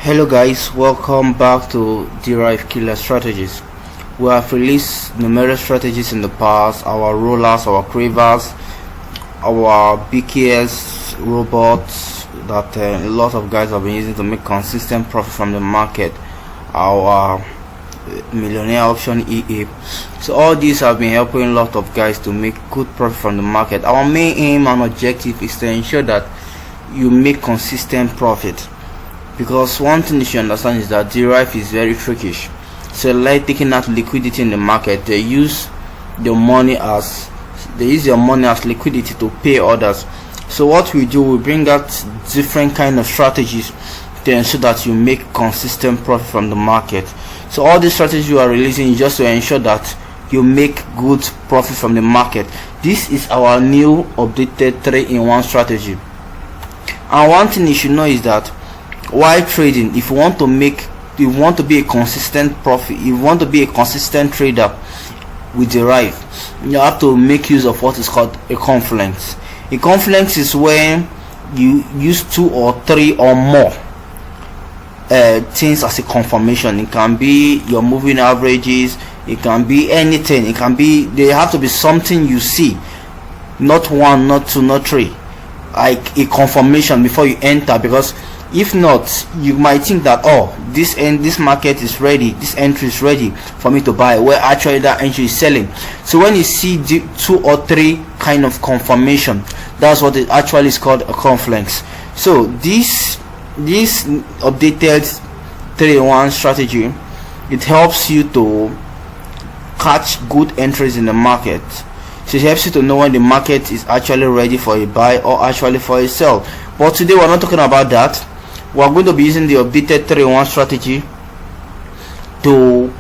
Hello guys, welcome back to Deriv Killer Strategies. We have released numerous strategies in the past, our rollers, our cravers, our BKS robots that a lot of guys have been using to make consistent profit from the market, our millionaire option EA. So all these have been helping a lot of guys to make good profit from the market. Our main aim and objective is to ensure that you make consistent profit, because one thing you should understand is that Deriv is very freakish. So like taking out liquidity in the market, they use your money as liquidity to pay others. So what we do, we bring out different kind of strategies to ensure that you make consistent profit from the market. So all these strategies you are releasing is just to ensure that you make good profit from the market. This is our new updated 3-in-1 strategy. And one thing you should know is that while trading, if you want to be a consistent profit, if you want to be a consistent trader with Deriv, you have to make use of what is called a confluence. A confluence is when you use 2 or 3 or more things as a confirmation. It can be your moving averages, it can be anything, it can be, they have to be something you see, not 1, not 2, not 3, like a confirmation before you enter. Because if not, you might think that, oh, this market is ready, this entry is ready for me to buy, where actually that entry is selling. So when you see 2 or 3 kind of confirmation, that's what it actually is called, a confluence. So this updated 3-in-1 strategy, it helps you to catch good entries in the market. So it helps you to know when the market is actually ready for a buy or actually for a sell. But today we're not talking about that. We're going to be using the updated 3-in-1 strategy to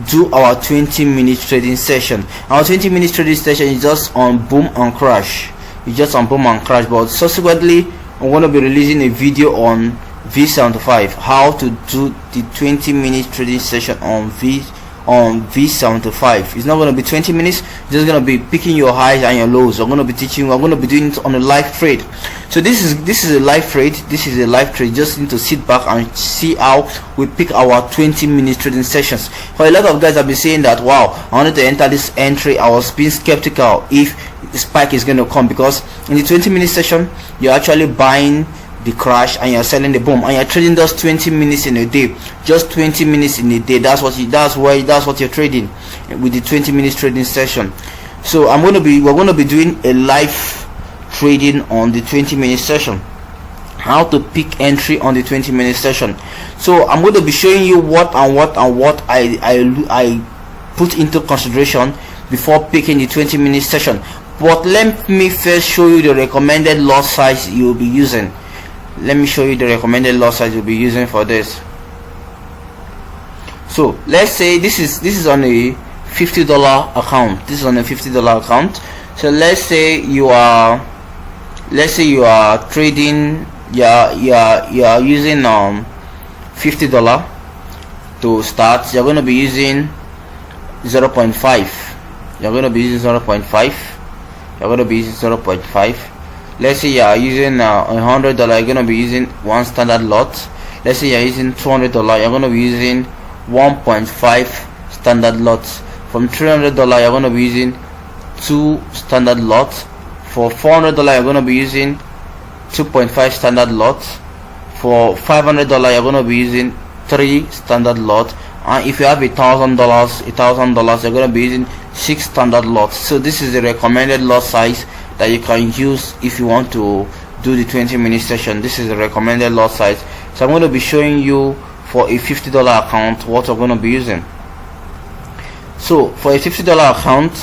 do our 20-minute trading session. Our 20-minute trading session is just on boom and crash. It's just on boom and crash. But subsequently, I'm going to be releasing a video on V75, how to do the 20-minute trading session on V75. It's not going to be 20 minutes, it's just going to be picking your highs and your lows. We're going to be doing it on a live trade. So this is a live trade. This is a live trade. Just need to sit back and see how we pick our 20-minute trading sessions. For a lot of guys have been saying that, wow, I wanted to enter this entry, I was being skeptical if the spike is going to come, because in the 20-minute session you're actually buying the crash and you're selling the boom, and you're trading just 20 minutes in a day. Just 20 minutes in a day. That's what you're trading with the 20 minutes trading session. So we're going to be doing a live trading on the 20-minute session, how to pick entry on the 20-minute session. So I'm going to be showing you what I put into consideration before picking the 20-minute session. But let me first show you the recommended lot size you'll be using. Let me show you the recommended lot size you'll be using for this. So let's say this is on a $50 account. This is on a $50 account. So let's say you are trading, you are using $50 to start. You're going to be using 0.5. You're going to be using 0.5. You're going to be using 0.5. Let's say you are using $100, you're going to be using 1 standard lot. Let's say you're using $200, you're going to be using 1.5 standard lots. From $300, you're going to be using 2 standard lots. For $400, you're going to be using 2.5 standard lots. For $500, you're going to be using 3 standard lots. And if you have $1,000, you're going to be using 6 standard lots. So this is the recommended lot size that you can use if you want to do the 20-minute session. This is the recommended lot size. So I'm going to be showing you for a $50 account what we're going to be using. So for a $50 account,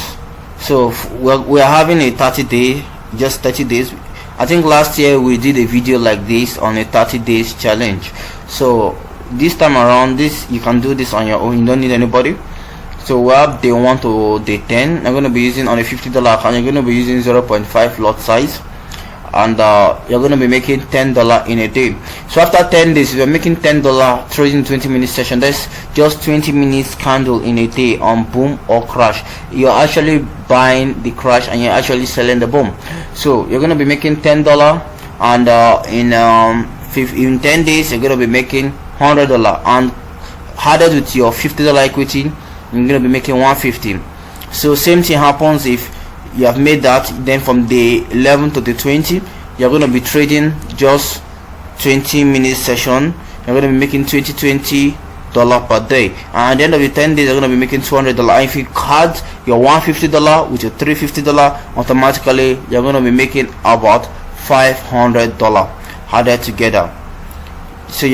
so we are having a 30-day, just 30 days. I think last year we did a video like this on a 30 days challenge. So this time around, you can do this on your own, you don't need anybody. So we have day 1 to day 10. I'm going to be using on a $50 account, you're going to be using 0.5 lot size, and you're going to be making $10 in a day. So after 10 days, if you're making $10 trading 20-minute session, that's just 20 minutes candle in a day on boom or crash. You're actually buying the crash and you're actually selling the boom. So you're going to be making $10, and in 10 days you're going to be making $100, and added with your $50 equity, you're gonna be making 150. So same thing happens if you have made that. Then from day 11 to the 20, you're gonna be trading just 20-minute session. You're gonna be making $20 per day, and at the end of the 10 days, you're gonna be making $200. And if you add your $150 with your $350, automatically you're gonna be making about $500 added together. So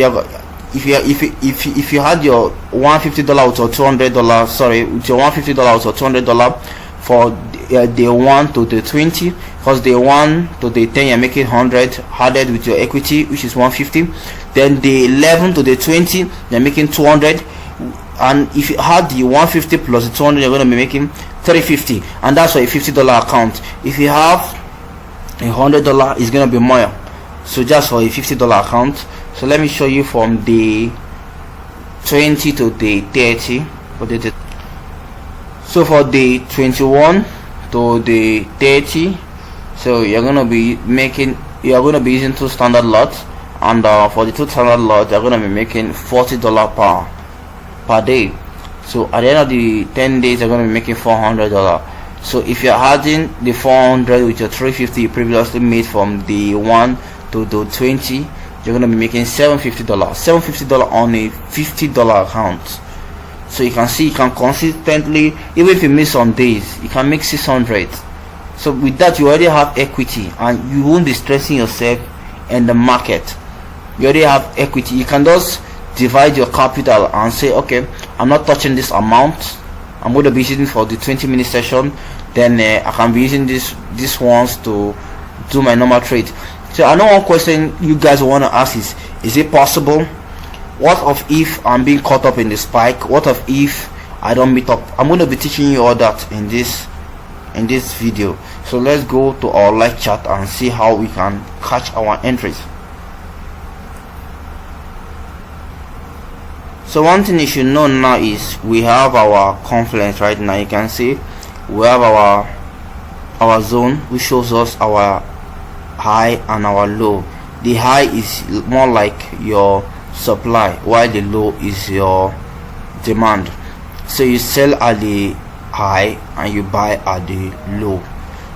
if you had your $150 with your $200, sorry, with your $150 with your $200 for day 1 to day 20, because day 1 to day 10 you're making 100 added with your equity, which is 150. Then day 11 to day 20 you're making 200, and if you had the 150 plus the 200, you're going to be making 350, and that's for a $50 account. If you have $100, it's going to be more, so just for a $50 account. So let me show you from day 20 to day 30. So for day 21 to day 30, so you're gonna be using 2 standard lots, and for the 2 standard lots, you're gonna be making $40 per day. So at the end of the 10 days, you're gonna be making $400. So if you're adding the 400 with your 350 you previously made from day 1 to day 20, you're gonna be making $750 on a $50 account. So you can see you can consistently, even if you miss some days, you can make 600. So with that, you already have equity, and you won't be stressing yourself in the market. You already have equity. You can just divide your capital and say, okay, I'm not touching this amount, I'm going to be using for the 20-minute session, then I can be using this ones to do my normal trade. So I know one question you guys want to ask is it possible? What of if I'm being caught up in the spike? What of if I don't meet up? I'm going to be teaching you all that in this video. So let's go to our live chat and see how we can catch our entries. So one thing you should know now is we have our confluence right now. You can see we have our zone, which shows us our high and our low. The high is more like your supply, while the low is your demand. So you sell at the high and you buy at the low.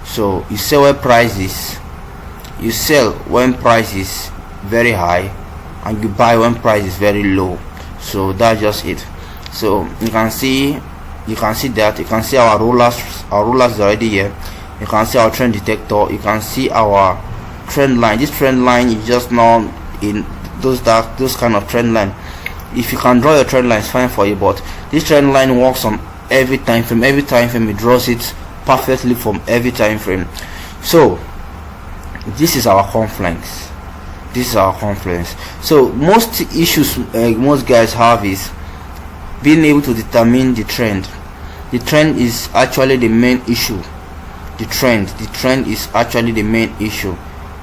So you sell when price is, you sell when price is very high, and you buy when price is very low. So that's just it. So you can see that you can see our rollers is already here. You can see our trend detector. You can see our trend line. This trend line is just now in those kind of trend line. If you can draw your trend line, it's fine for you, but this trend line works on every time frame. Every time frame it draws it perfectly from every time frame. So this is our confluence. So most issues most guys have is being able to determine the trend. The trend is actually the main issue. The trend is actually the main issue,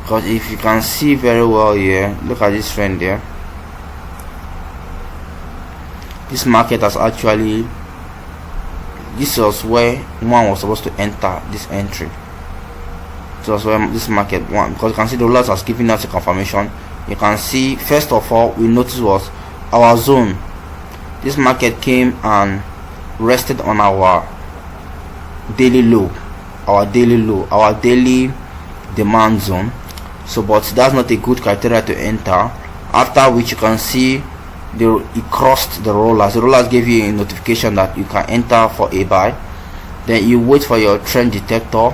because if you can see very well here, look at this trend there. This market has actually, this was where one was supposed to enter this entry. So that's where this market won, because you can see the dollars has given us a confirmation. You can see first of all we noticed was our zone. This market came and rested on our daily low, our daily demand zone. So but that's not a good criteria to enter, after which you can see it crossed the rollers. The rollers gave you a notification that you can enter for a buy. Then you wait for your trend detector,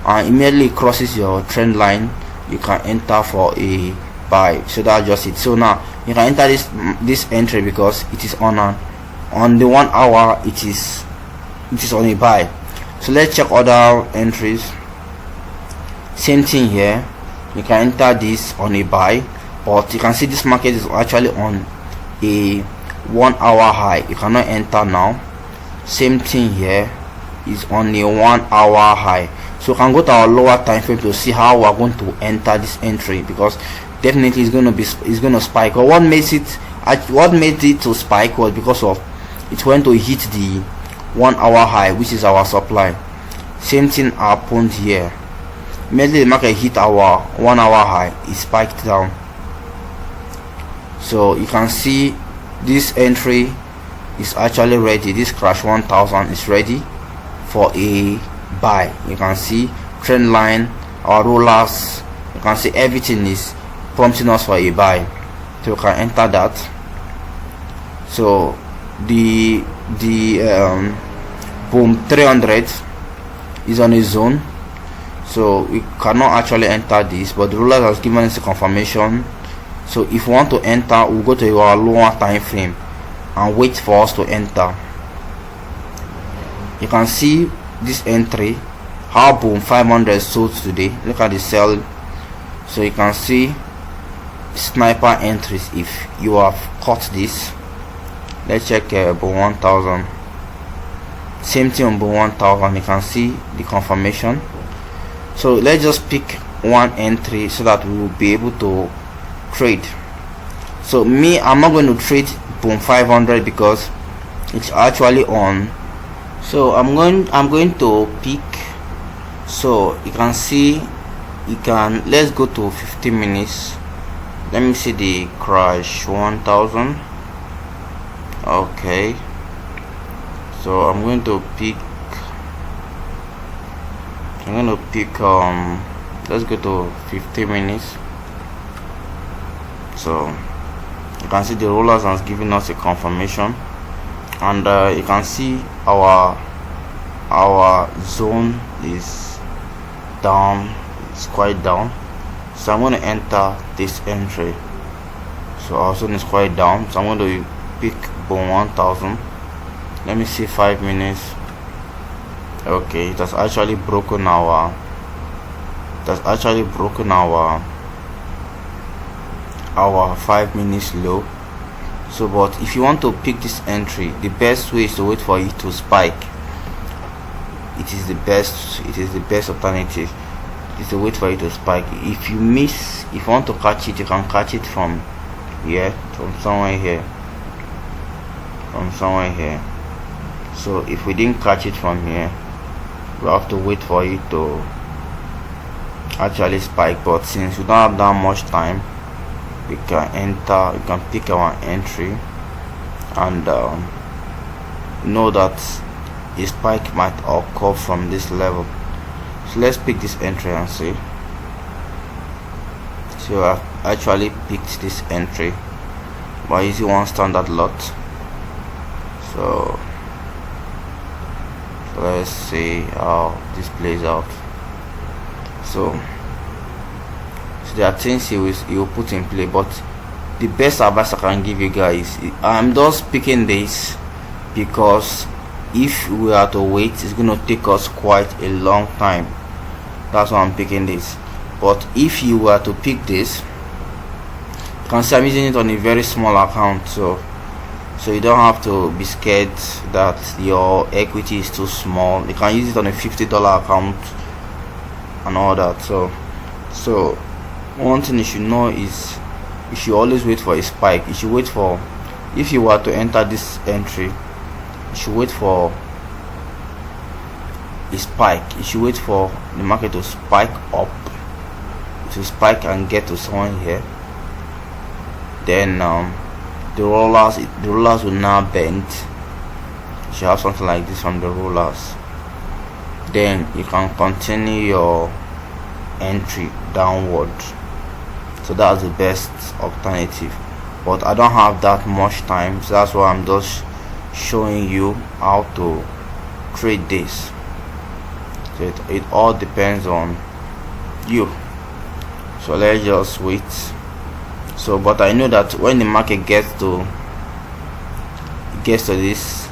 and immediately it crosses your trend line, you can enter for a buy. So that's just it. So now you can enter this entry because it is on the 1 hour, it is on a buy. So let's check other entries. Same thing here, you can enter this on a buy, but you can see this market is actually on a 1 hour high. You cannot enter now. Same thing here, is on a 1 hour high. So we can go to our lower time frame to see how we are going to enter this entry, because definitely it's going to spike. But what made it to spike was because of it went to hit the 1 hour high, which is our supply. Same thing happened here. Immediately the market hit our 1 hour high, it spiked down. So you can see this entry is actually ready. This crash 1000 is ready for a buy. You can see trend line, our rollers, you can see everything is prompting us for a buy, so you can enter that. So the boom 300 is on a zone, so we cannot actually enter this, but the ruler has given us a confirmation. So if we want to enter, we'll go to our lower time frame and wait for us to enter. You can see this entry, how boom 500 sold today. Look at the sell. So you can see sniper entries if you have caught this. Let's check boom 1000. Same thing on boom 1000. You can see the confirmation. So let's just pick one entry so that we will be able to trade. So me, I'm not going to trade boom 500 because it's actually on. So I'm going to pick, so you can see, let's go to 15 minutes. Let me see the crash 1000. Okay, so I'm going to pick let's go to 15 minutes. So you can see the rollers has given us a confirmation, and you can see our zone is down, it's quite down. So I'm going to enter this entry. So our zone is quite down, so I'm going to pick boom 1000. Let me see 5 minutes. Okay, it has actually broken our 5 minutes low. So but if you want to pick this entry, the best way is to wait for it to spike. It is the best alternative is to wait for it to spike. If you want to catch it, you can catch it from here, from somewhere here. So if we didn't catch it from here, we have to wait for it to actually spike. But since we don't have that much time, we can pick our entry and know that a spike might occur from this level. So let's pick this entry and see. So I've actually picked this entry by using one standard lot. So let's see how this plays out. So there are things he will put in play, but the best advice I can give you guys, I'm just picking this because if we are to wait, it's going to take us quite a long time. That's why I'm picking this. But if you were to pick this, you can see I'm using it on a very small account, so you don't have to be scared that your equity is too small. You can use it on a $50 account and all that. So one thing you should know is you should always wait for a spike. You should wait for, if you were to enter this entry, you should wait for a spike. You should wait for the market to spike up, to spike and get to somewhere here. Then the rollers will now bend. You should have something like this from the rollers. Then you can continue your entry downward. So that's the best alternative, but I don't have that much time, so that's why I'm just showing you how to trade this. So it all depends on you. So let's just wait. So but I know that when the market gets to this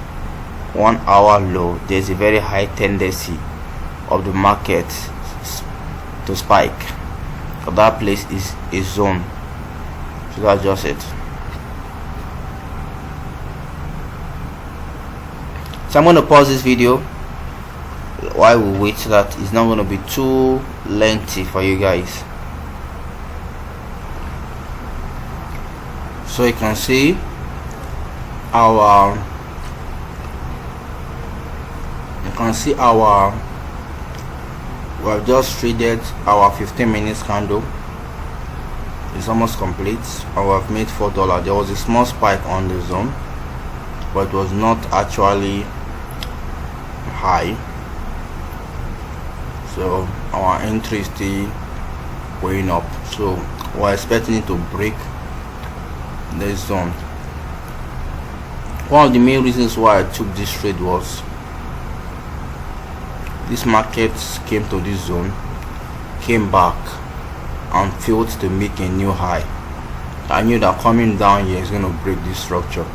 1 hour low, there's a very high tendency of the market to spike. So that place is a zone. So that's just it. So I'm going to pause this video while we wait, so that it's not going to be too lengthy for you guys. So you can see we have just traded our 15 minutes candle, It's almost complete. I have made $4. There was a small spike on the zone, but it was not actually high, so our entry is still going up. So we're expecting it to break this zone. One of the main reasons why I took this trade was this market came to this zone, came back and failed to make a new high. I knew that coming down here is going to break this structure.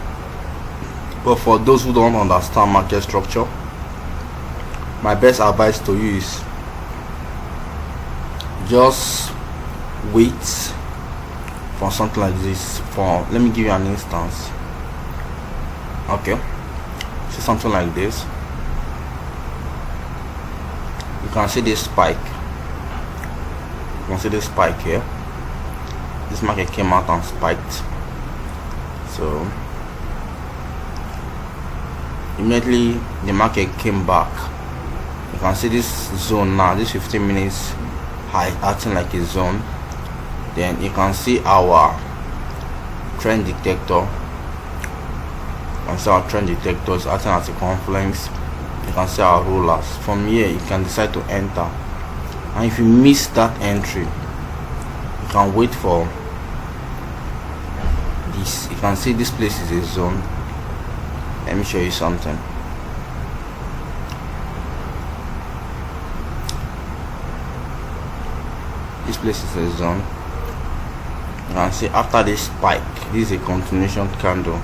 But for those who don't understand market structure, my best advice to you is just wait for something like this. Let me give you an instance. Okay, so something like this. You can see this spike. You can see this spike here. This market came out and spiked. So immediately the market came back. You can see this zone now. This 15 minutes high acting like a zone. Then you can see our trend detector. You can see our trend detector is acting as a confluence. You can see our rollers. From here you can decide to enter, and if you miss that entry, you can wait for this. You can see this place is a zone. Let me show you something. This place is a zone. You can see after this spike, this is a continuation candle.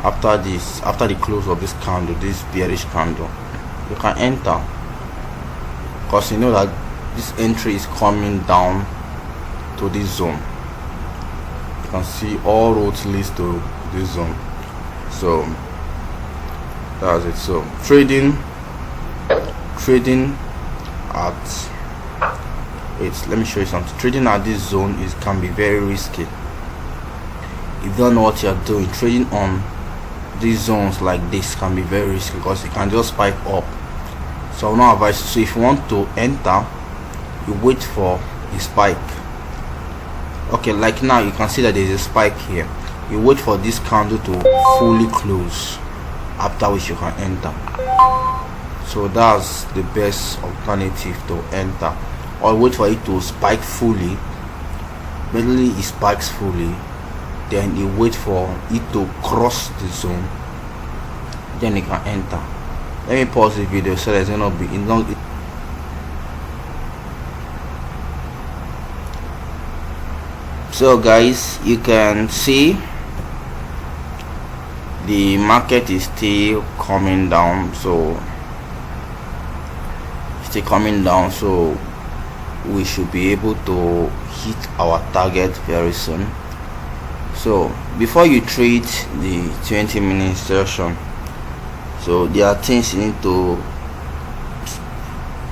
After this, after the close of this candle, this bearish candle, you can enter, because you know that this entry is coming down to this zone. You can see all roads leads to this zone. So that's it. So trading at let me show you something. Trading at this zone can be very risky if you don't know what you're doing. Trading on these zones like this can be very risky because it can just spike up. So I will not advise you. So if you want to enter, you wait for a spike. Okay, like now you can see that there is a spike here. You wait for this candle to fully close, after which you can enter. So that's the best alternative to enter. Or wait for it to spike fully. Immediately it spikes fully, then you wait for it to cross the zone, then you can enter. Let me pause the video so there's gonna be long. So guys, you can see the market is still coming down. So we should be able to hit our target very soon. So before you trade the 20-minute session, so there are things you need to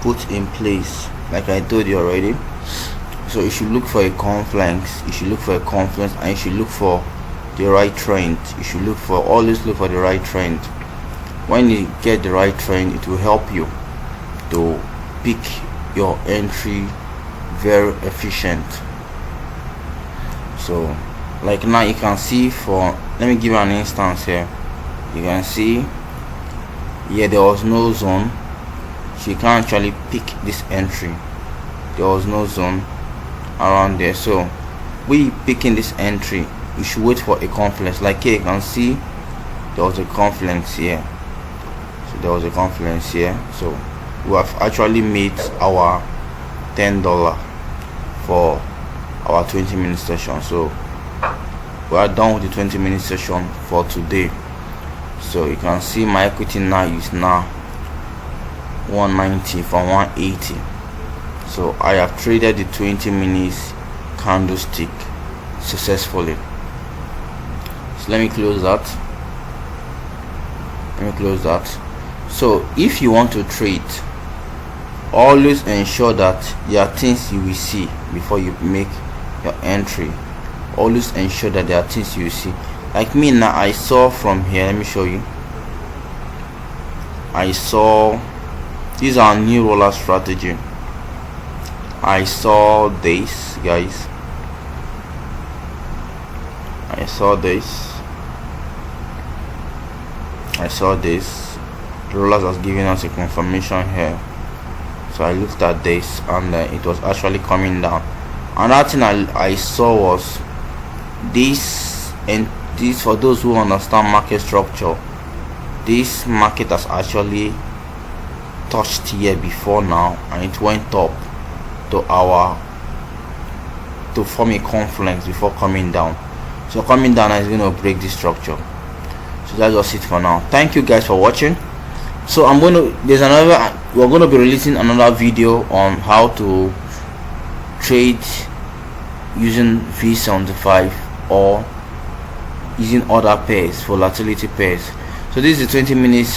put in place, like I told you already. So you should look for a confluence, and you should look for the right trend. You should always look for the right trend. When you get the right trend, it will help you to pick your entry very efficient. So like now you can see, let me give you an instance here. You can see here there was no zone, so you can't actually pick this entry. There was no zone around there, so we picking this entry, we should wait for a confluence. Like here you can see there was a confluence here. So we have actually made our $10 for our 20-minute session. So we are done with the 20-minute session for today. So you can see my equity now is 190 from 180. So I have traded the 20 minutes candlestick successfully. So let me close that. So if you want to trade, always ensure that there are things you will see before you make your entry. Always ensure that there are things you will see. Like me now, I saw from here, let me show you. I saw, these are new roller strategy. I saw this, guys. saw this. The rollers was giving us a confirmation here, so I looked at this, and it was actually coming down. Another thing I saw was this, and this, for those who understand market structure, this market has actually touched here before now, and it went up to form a confluence before coming down. So coming down is going to break this structure. So that's just it for now. Thank you guys for watching. So we're going to be releasing another video on how to trade using V75 or using other pairs, volatility pairs. So this is 20 minutes